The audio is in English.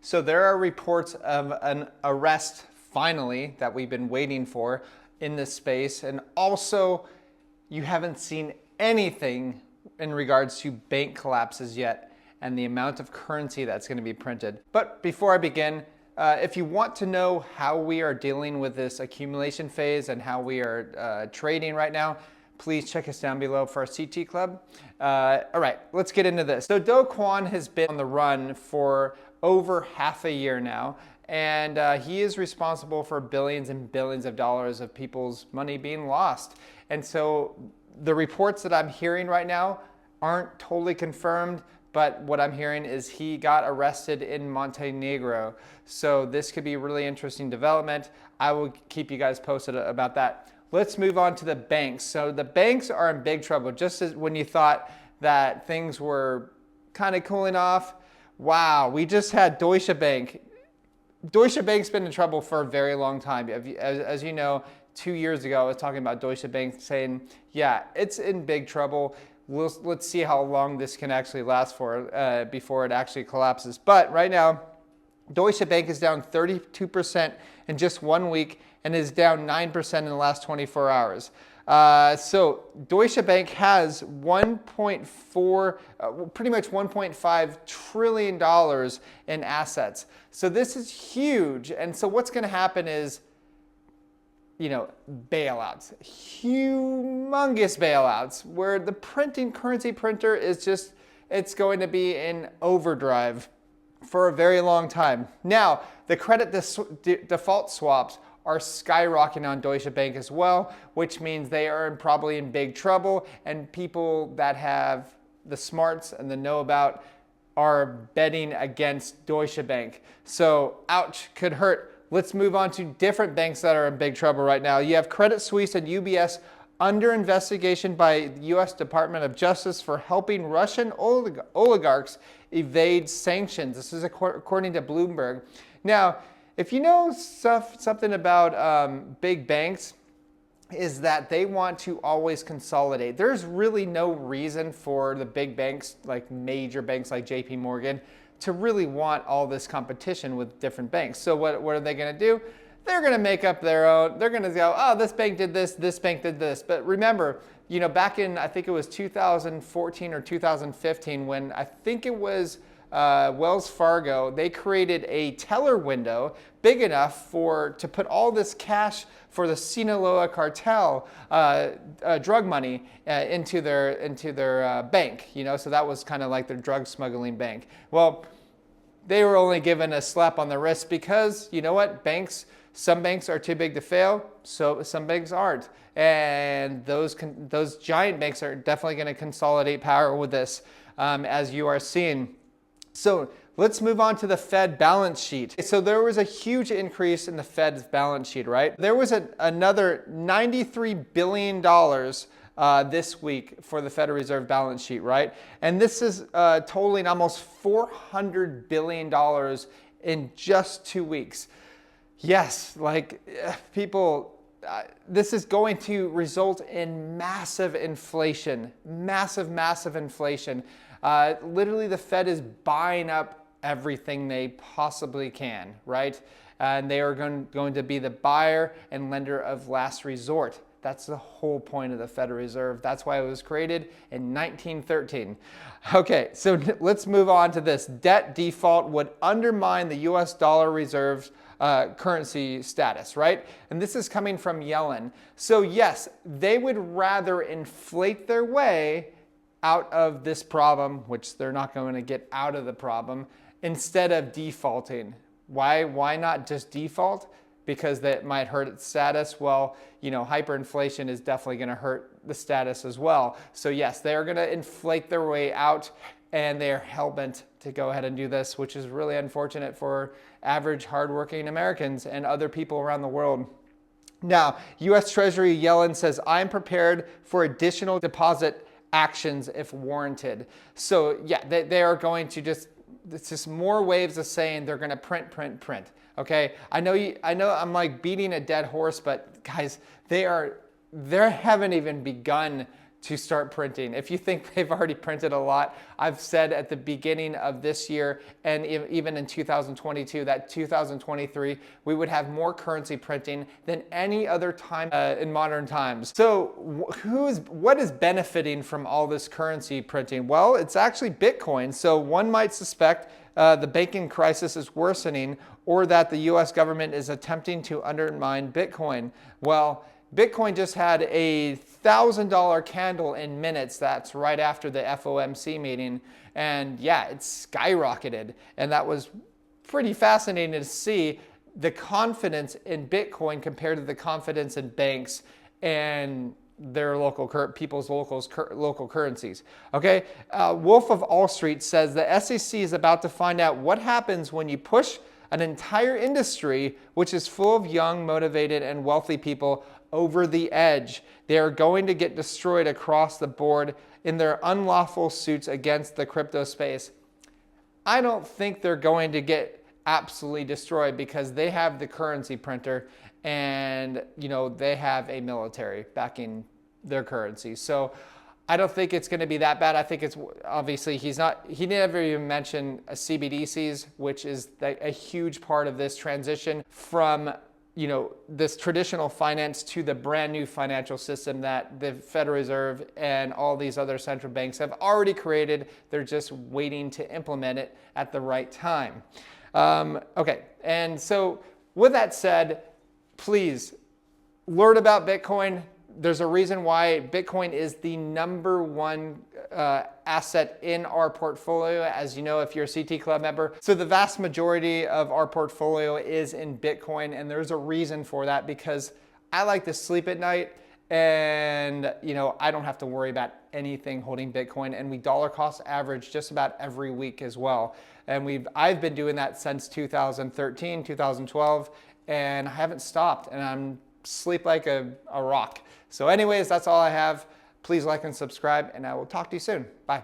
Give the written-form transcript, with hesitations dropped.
So there are reports of an arrest finally that we've been waiting for in this space. And also, you haven't seen anything in regards to bank collapses yet and the amount of currency that's going to be printed. But before I begin, if you want to know how we are dealing with this accumulation phase and how we are trading right now, please check us down below for our CT Club. All right, let's get into this. So Do Kwon has been on the run for over half a year now, and he is responsible for billions and billions of dollars of people's money being lost. And so the reports that I'm hearing right now aren't totally confirmed, but what I'm hearing is he got arrested in Montenegro. So this could be a really interesting development. I will keep you guys posted about that. Let's move on to the banks. So the banks are in big trouble. Just as when you thought that things were kind of cooling off, wow, we just had Deutsche Bank. Deutsche Bank's been in trouble for a very long time. As you know, 2 years ago, I was talking about Deutsche Bank saying, yeah, it's in big trouble. Let's see how long this can actually last for before it actually collapses. But right now, Deutsche Bank is down 32% in just 1 week and is down 9% in the last 24 hours. So Deutsche Bank has pretty much $1.5 trillion in assets. So this is huge. And so what's going to happen is, bailouts, humongous bailouts, where the currency printer is just, it's going to be in overdrive for a very long time. Now, the credit default swaps are skyrocketing on Deutsche Bank as well, which means they are probably in big trouble, and people that have the smarts and the know about are betting against Deutsche Bank. So, ouch, could hurt. Let's move on to different banks that are in big trouble right now. You have Credit Suisse and UBS under investigation by the U.S. Department of Justice for helping Russian oligarchs evade sanctions. This is according to Bloomberg. Now, if you know something about big banks, is that they want to always consolidate. There's really no reason for the big banks, like major banks like JP Morgan, to really want all this competition with different banks. So what are they going to do? They're going to make up their own. They're going to go, oh, this bank did this bank did this. But remember, back in, I think it was 2014 or 2015, when I think it was Wells Fargo, they created a teller window big enough to put all this cash for the Sinaloa cartel drug money into their bank. So that was kind of like their drug smuggling bank. Well, they were only given a slap on the wrist because, you know what, some banks are too big to fail, so some banks aren't. And those giant banks are definitely going to consolidate power with this, as you are seeing. So let's move on to the Fed balance sheet. So there was a huge increase in the Fed's balance sheet, right? There was another $93 billion this week for the Federal Reserve balance sheet, right? And this is totaling almost $400 billion in just 2 weeks. Yes, people, this is going to result in massive inflation, massive inflation. Literally, the Fed is buying up everything they possibly can, right? And they are going to be the buyer and lender of last resort. That's the whole point of the Federal Reserve. That's why it was created in 1913. Okay, so let's move on to this. Debt default would undermine the US dollar reserve's currency status, right? And this is coming from Yellen. So yes, they would rather inflate their way out of this problem, which they're not going to get out of the problem, instead of defaulting. Why not just default? Because that might hurt its status. Well, hyperinflation is definitely going to hurt the status as well. So yes, they're going to inflate their way out, and they're hell-bent to go ahead and do this, which is really unfortunate for average hardworking Americans and other people around the world. Now, U.S. Treasury Yellen says, I'm prepared for additional deposit actions if warranted. So yeah, they are going to it's just more waves of saying they're going to print. Okay, I know I'm like beating a dead horse, but guys, they haven't even begun to start printing. If you think they've already printed a lot, I've said at the beginning of this year and even in 2022 that 2023 we would have more currency printing than any other time in modern times. So what is benefiting from all this currency printing? Well, it's actually Bitcoin. So one might suspect the banking crisis is worsening or that the US government is attempting to undermine Bitcoin. Well, Bitcoin just had a $1,000 candle in minutes. That's right after the FOMC meeting. And yeah, it skyrocketed. And that was pretty fascinating to see the confidence in Bitcoin compared to the confidence in banks and their people's local currencies. Okay, Wolf of Wall Street says the SEC is about to find out what happens when you push an entire industry, which is full of young, motivated, and wealthy people, over the edge. They are going to get destroyed across the board in their unlawful suits against the crypto space. I don't think they're going to get absolutely destroyed because they have the currency printer and they have a military backing their currency. So I don't think it's going to be that bad. I think it's obviously he never even mentioned CBDCs, which is a huge part of this transition from this traditional finance to the brand new financial system that the Federal Reserve and all these other central banks have already created. They're just waiting to implement it at the right time. Okay, and so with that said, please learn about Bitcoin. There's a reason why Bitcoin is the #1 asset in our portfolio, as you know, if you're a CT Club member. So the vast majority of our portfolio is in Bitcoin, and there's a reason for that because I like to sleep at night and I don't have to worry about anything holding Bitcoin, and we dollar cost average just about every week as well. And I've been doing that since 2013, 2012, and I haven't stopped, and I'm sleep like a rock. So anyways, that's all I have. Please like and subscribe, and I will talk to you soon. Bye.